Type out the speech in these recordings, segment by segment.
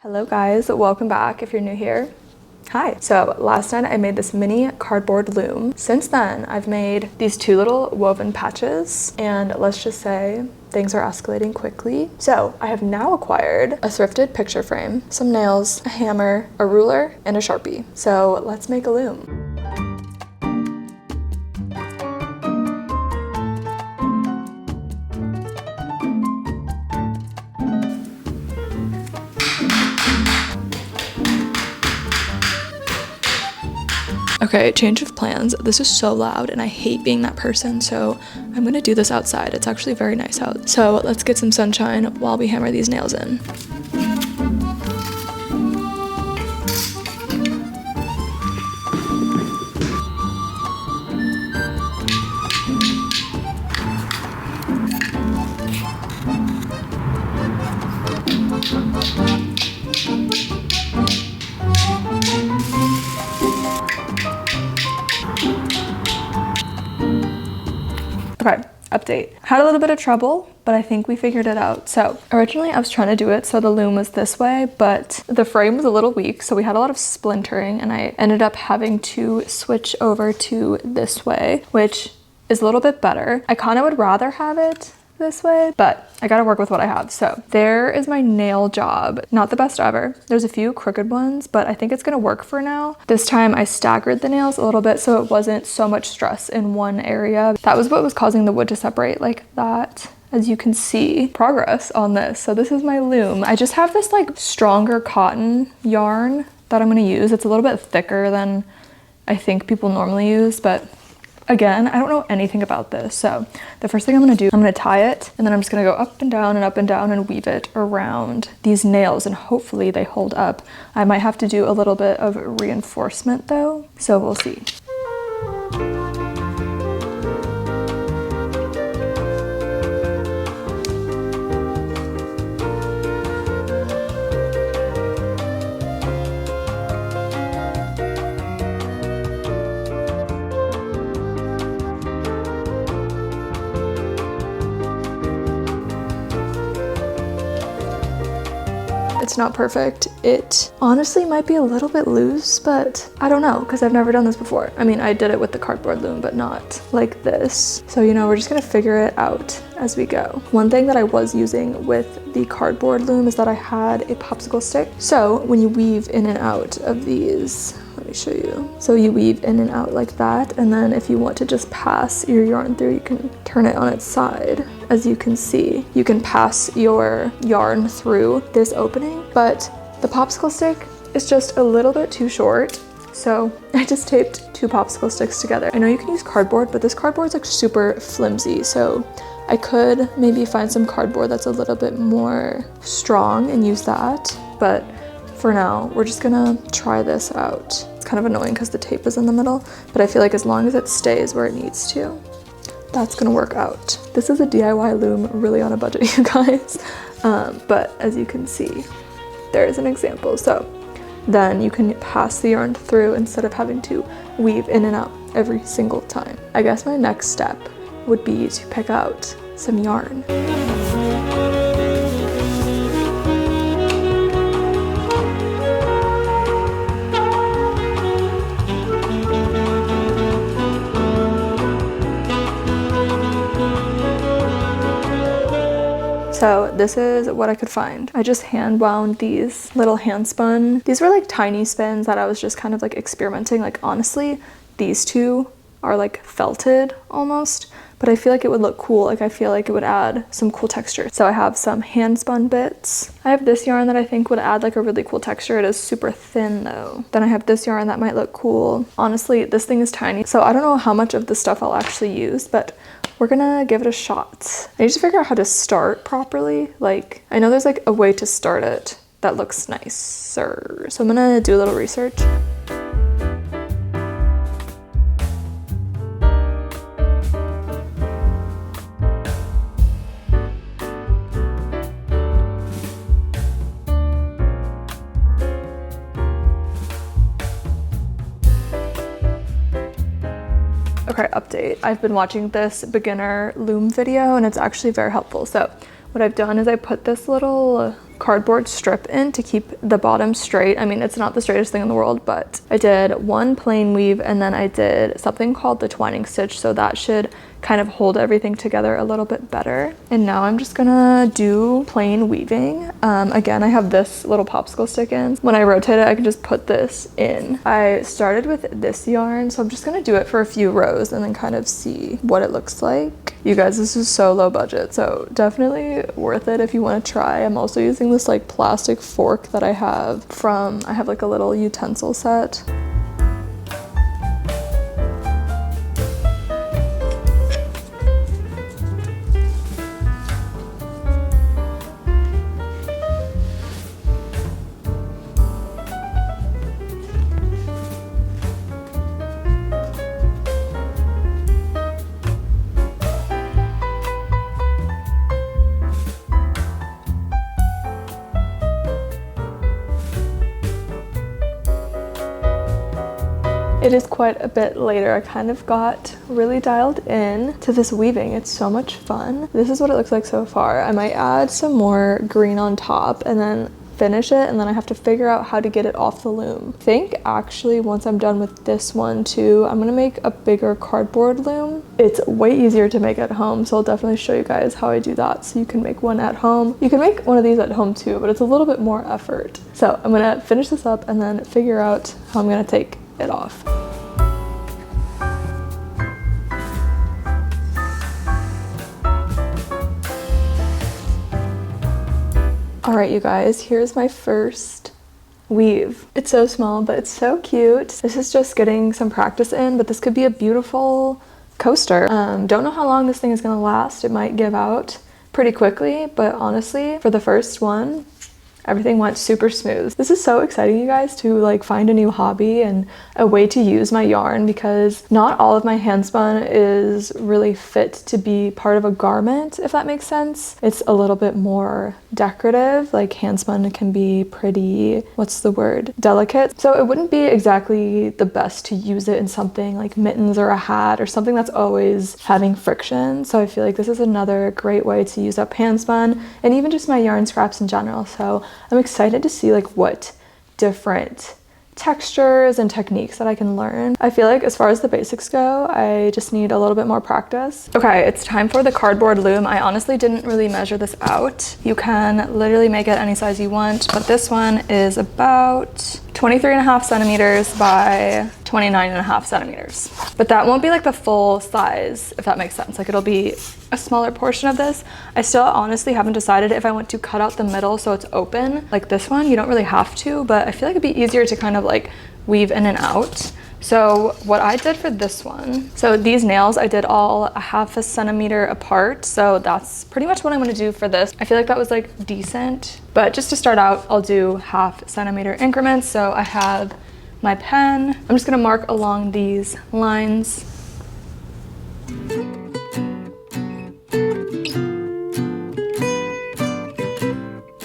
Hello guys, welcome back if you're new here. Hi. So last night I made this mini cardboard loom. Since then I've made these two little woven patches, and let's just say things are escalating quickly. So I have now acquired a thrifted picture frame, some nails, a hammer, a ruler, and a Sharpie. So let's make a loom. Okay, change of plans. This is so loud and I hate being that person, so I'm gonna do this outside. It's actually very nice out. So let's get some sunshine while we hammer these nails in. Okay, update. Had a little bit of trouble, but I think we figured it out. So originally I was trying to do it so the loom was this way, but the frame was a little weak, so we had a lot of splintering, and I ended up having to switch over to this way, which is a little bit better. I kind of would rather have it this way, but I gotta work with what I have. So there is my nail job. Not the best ever. There's a few crooked ones, but I think it's gonna work for now. This time I staggered the nails a little bit so it wasn't so much stress in one area. That was what was causing the wood to separate like that. As you can see, progress on this. So this is my loom. I just have this like stronger cotton yarn that I'm gonna use. It's a little bit thicker than I think people normally use, but again, I don't know anything about this. So the first thing I'm gonna do, I'm gonna tie it, and then I'm just gonna go up and down and up and down and weave it around these nails, and hopefully they hold up. I might have to do a little bit of reinforcement though, so we'll see. It's not perfect. It honestly might be a little bit loose, but I don't know because I've never done this before. I mean, I did it with the cardboard loom, but not like this. So, you know, we're just gonna figure it out as we go. One thing that I was using with the cardboard loom is that I had a popsicle stick. So when you weave in and out of these, let me show you. So you weave in and out like that, and then if you want to just pass your yarn through, you can turn it on its side. As you can see, you can pass your yarn through this opening, but the popsicle stick is just a little bit too short. So I just taped two popsicle sticks together. I know you can use cardboard, but this cardboard is like super flimsy. So I could maybe find some cardboard that's a little bit more strong and use that. But for now, we're just gonna try this out. It's kind of annoying because the tape is in the middle, but I feel like as long as it stays where it needs to, that's gonna work out. This is a DIY loom, really on a budget, you guys. But as you can see, there is an example. So then you can pass the yarn through instead of having to weave in and out every single time. I guess my next step would be to pick out some yarn. So this is what I could find. I just hand wound these little hand spun. These were like tiny spins that I was just kind of like experimenting. Like honestly, these two are like felted almost, but I feel like it would look cool. Like I feel like it would add some cool texture. So I have some hand spun bits. I have this yarn that I think would add like a really cool texture. It is super thin though. Then I have this yarn that might look cool. Honestly, this thing is tiny, so I don't know how much of the stuff I'll actually use, but we're gonna give it a shot. I need to figure out how to start properly. Like, I know there's like a way to start it that looks nicer. So I'm gonna do a little research. Okay, update. I've been watching this beginner loom video and it's actually very helpful. So what I've done is I put this little cardboard strip in to keep the bottom straight. I mean, it's not the straightest thing in the world, but I did one plain weave and then I did something called the twining stitch, so that should kind of hold everything together a little bit better. And now I'm just gonna do plain weaving. Again, I have this little popsicle stick in. When I rotate it, I can just put this in. I started with this yarn, so I'm just gonna do it for a few rows and then kind of see what it looks like. You guys, this is so low budget, so definitely worth it if you want to try. I'm also using this like plastic fork that I have like a little utensil set. It is quite a bit later. I kind of got really dialed in to this weaving. It's so much fun. This is what it looks like so far. I might add some more green on top and then finish it, and then I have to figure out how to get it off the loom. I think actually once I'm done with this one too, I'm gonna make a bigger cardboard loom. It's way easier to make at home, so I'll definitely show you guys how I do that so you can make one at home. You can make one of these at home too, but it's a little bit more effort. So I'm gonna finish this up and then figure out how I'm gonna take it off. All right, you guys, here's my first weave. It's so small, but it's so cute. This is just getting some practice in, but this could be a beautiful coaster. Don't know how long this thing is gonna last. It might give out pretty quickly, but honestly, for the first one, everything went super smooth. This is so exciting, you guys, to like find a new hobby and a way to use my yarn, because not all of my handspun is really fit to be part of a garment, if that makes sense. It's a little bit more decorative. Like handspun can be pretty, what's the word, delicate. So it wouldn't be exactly the best to use it in something like mittens or a hat or something that's always having friction. So I feel like this is another great way to use up handspun and even just my yarn scraps in general. So I'm excited to see like what different textures and techniques that I can learn. I feel like as far as the basics go, I just need a little bit more practice. Okay, it's time for the cardboard loom. I honestly didn't really measure this out. You can literally make it any size you want, but this one is about 23.5 centimeters by 29.5 centimeters. But that won't be like the full size, if that makes sense. Like it'll be a smaller portion of this. I still honestly haven't decided if I want to cut out the middle so it's open. Like this one, you don't really have to, but I feel like it'd be easier to kind of like weave in and out. So what I did for this one, so these nails I did all 1/2 centimeter apart, so that's pretty much what I'm gonna do for this. I feel like that was like decent, but just to start out, I'll do 1/2 centimeter increments. So I have my pen. I'm just gonna mark along these lines.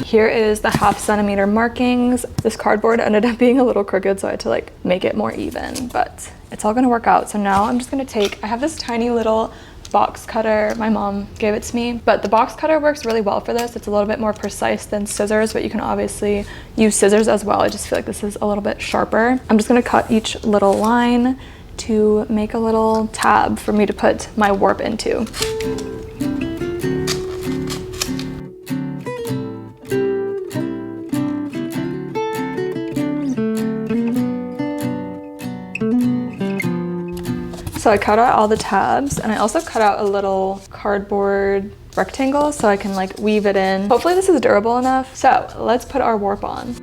Here is the 1/2 centimeter markings. This cardboard ended up being a little crooked, so I had to like make it more even, but it's all gonna work out. So now I'm just gonna I have this tiny little box cutter. My mom gave it to me, but the box cutter works really well for this. It's a little bit more precise than scissors, but you can obviously use scissors as well. I just feel like this is a little bit sharper. I'm just gonna cut each little line to make a little tab for me to put my warp into. So I cut out all the tabs, and I also cut out a little cardboard rectangle so I can like weave it in. Hopefully this is durable enough. So let's put our warp on.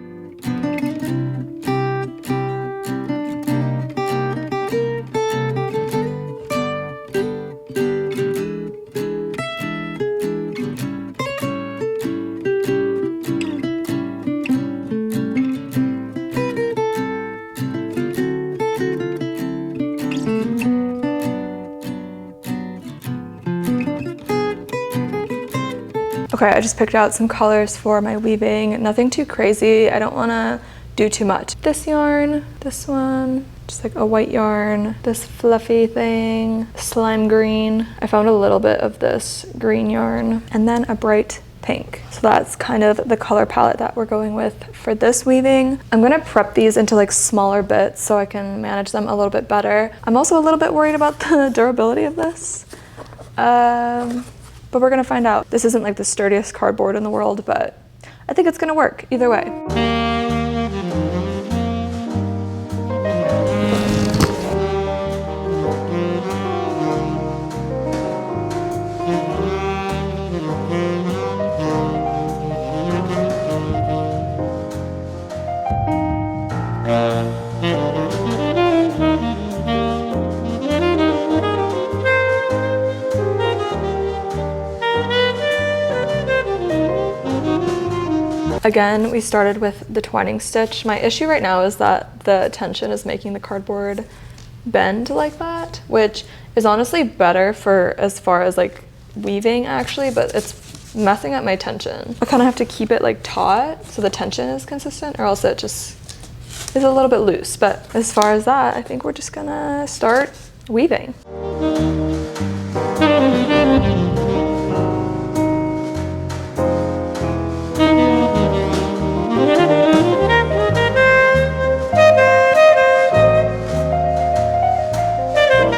Okay, I just picked out some colors for my weaving. Nothing too crazy. I don't want to do too much. This yarn, this one, just like a white yarn, this fluffy thing, slime green. I found a little bit of this green yarn, and then a bright pink. So that's kind of the color palette that we're going with for this weaving. I'm gonna prep these into like smaller bits so I can manage them a little bit better. I'm also a little bit worried about the durability of this. But we're gonna find out. This isn't like the sturdiest cardboard in the world, but I think it's gonna work either way. Again, we started with the twining stitch. My issue right now is that the tension is making the cardboard bend like that, which is honestly better for as far as like weaving actually, but it's messing up my tension. I kind of have to keep it like taut so the tension is consistent, or else it just is a little bit loose. But as far as that, I think we're just gonna start weaving.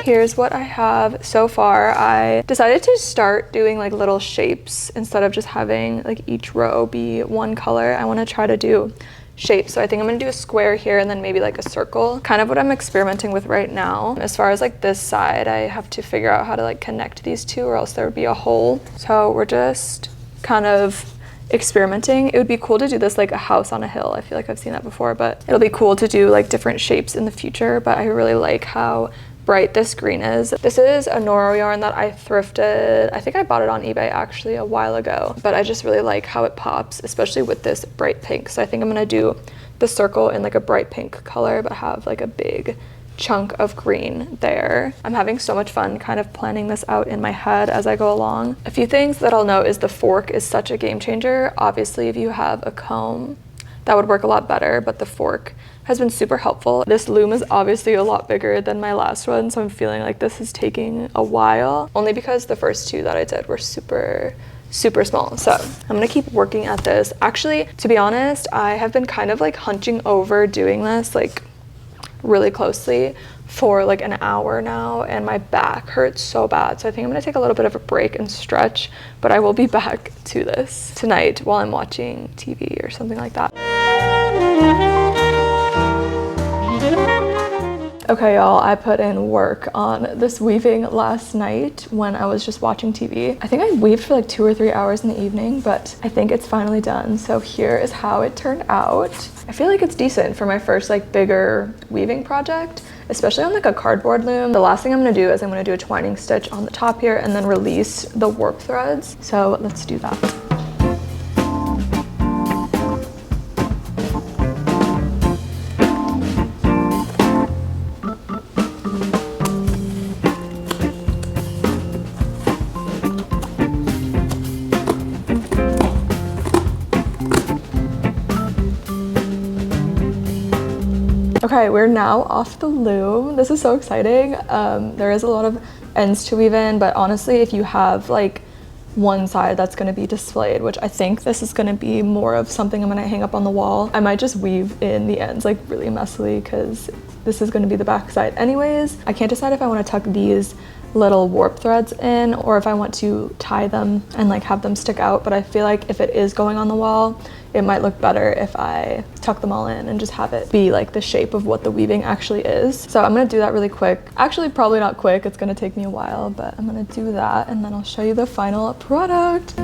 Here's what I have so far. I decided to start doing like little shapes instead of just having like each row be one color. I want to try to do shapes. So I think I'm gonna do a square here and then maybe like a circle. Kind of what I'm experimenting with right now. As far as like this side, I have to figure out how to like connect these two or else there would be a hole. So we're just kind of experimenting. It would be cool to do this like a house on a hill. I feel like I've seen that before, but it'll be cool to do like different shapes in the future. But I really like how bright this green is. This is a Noro yarn that I thrifted. I think I bought it on eBay actually a while ago, but I just really like how it pops, especially with this bright pink. So I think I'm gonna do the circle in like a bright pink color, but have like a big chunk of green there. I'm having so much fun kind of planning this out in my head as I go along. A few things that I'll note is the fork is such a game changer. Obviously, if you have a comb, that would work a lot better, but the fork has been super helpful. This loom is obviously a lot bigger than my last one, so I'm feeling like this is taking a while, only because the first two that I did were super small. So I'm gonna keep working at this. Actually, to be honest, I have been kind of like hunching over doing this like really closely for like an hour now, and my back hurts so bad. So I think I'm gonna take a little bit of a break and stretch, but I will be back to this tonight while I'm watching TV or something like that. Okay, y'all, I put in work on this weaving last night when I was just watching TV. I think I weaved for like 2 or 3 hours in the evening, but I think it's finally done. So here is how it turned out. I feel like it's decent for my first like bigger weaving project, especially on like a cardboard loom. The last thing I'm gonna do is I'm gonna do a twining stitch on the top here and then release the warp threads. So let's do that. Okay, we're now off the loom. This is so exciting. There is a lot of ends to weave in, but honestly, if you have like one side that's gonna be displayed, which I think this is gonna be more of something I'm gonna hang up on the wall, I might just weave in the ends like really messily because this is gonna be the back side anyways. I can't decide if I wanna tuck these little warp threads in or if I want to tie them and like have them stick out, but I feel like if it is going on the wall, it might look better if I tuck them all in and just have it be like the shape of what the weaving actually is. So I'm gonna do that really quick. Actually, probably not quick, it's gonna take me a while, but I'm gonna do that and then I'll show you the final product.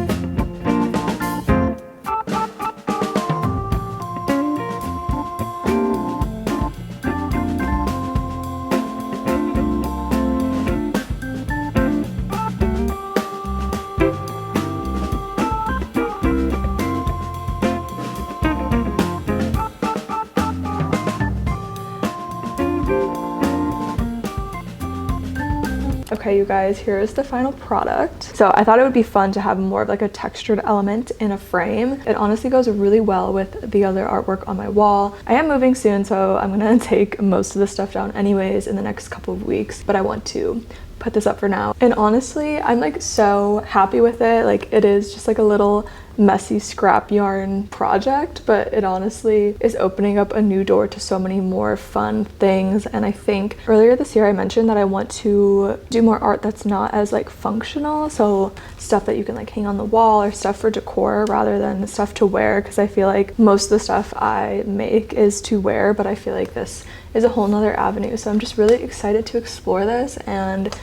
Okay, you guys, here's the final product. So I thought it would be fun to have more of like a textured element in a frame. It honestly goes really well with the other artwork on my wall. I am moving soon, so I'm gonna take most of the stuff down anyways in the next couple of weeks, but I want to put this up for now. And honestly, I'm like so happy with it. Like it is just like a little messy scrap yarn project, but it honestly is opening up a new door to so many more fun things. And I think earlier this year I mentioned that I want to do more art that's not as like functional, so stuff that you can like hang on the wall or stuff for decor rather than stuff to wear, because I feel like most of the stuff I make is to wear, but I feel like this is a whole nother avenue. So I'm just really excited to explore this and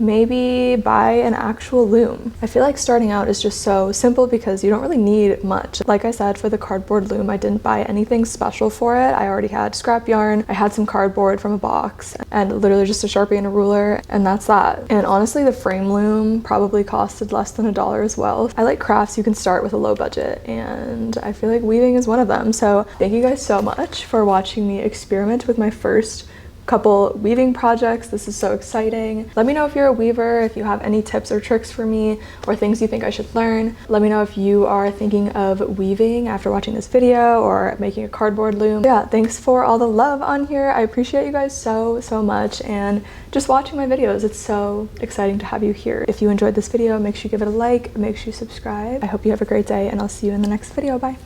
maybe buy an actual loom. I feel like starting out is just so simple because you don't really need much. Like I said, for the cardboard loom, I didn't buy anything special for it. I already had scrap yarn, I had some cardboard from a box, and literally just a Sharpie and a ruler, and that's that. And honestly, the frame loom probably costed less than $1 as well. I like crafts you can start with a low budget, and I feel like weaving is one of them. So thank you guys so much for watching me experiment with my first couple weaving projects. This is so exciting. Let me know if you're a weaver, if you have any tips or tricks for me or things you think I should learn. Let me know if you are thinking of weaving after watching this video or making a cardboard loom. Yeah, thanks for all the love on here. I appreciate you guys so much, and just watching my videos. It's so exciting to have you here. If you enjoyed this video, make sure you give it a like, make sure you subscribe. I hope you have a great day, and I'll see you in the next video. Bye.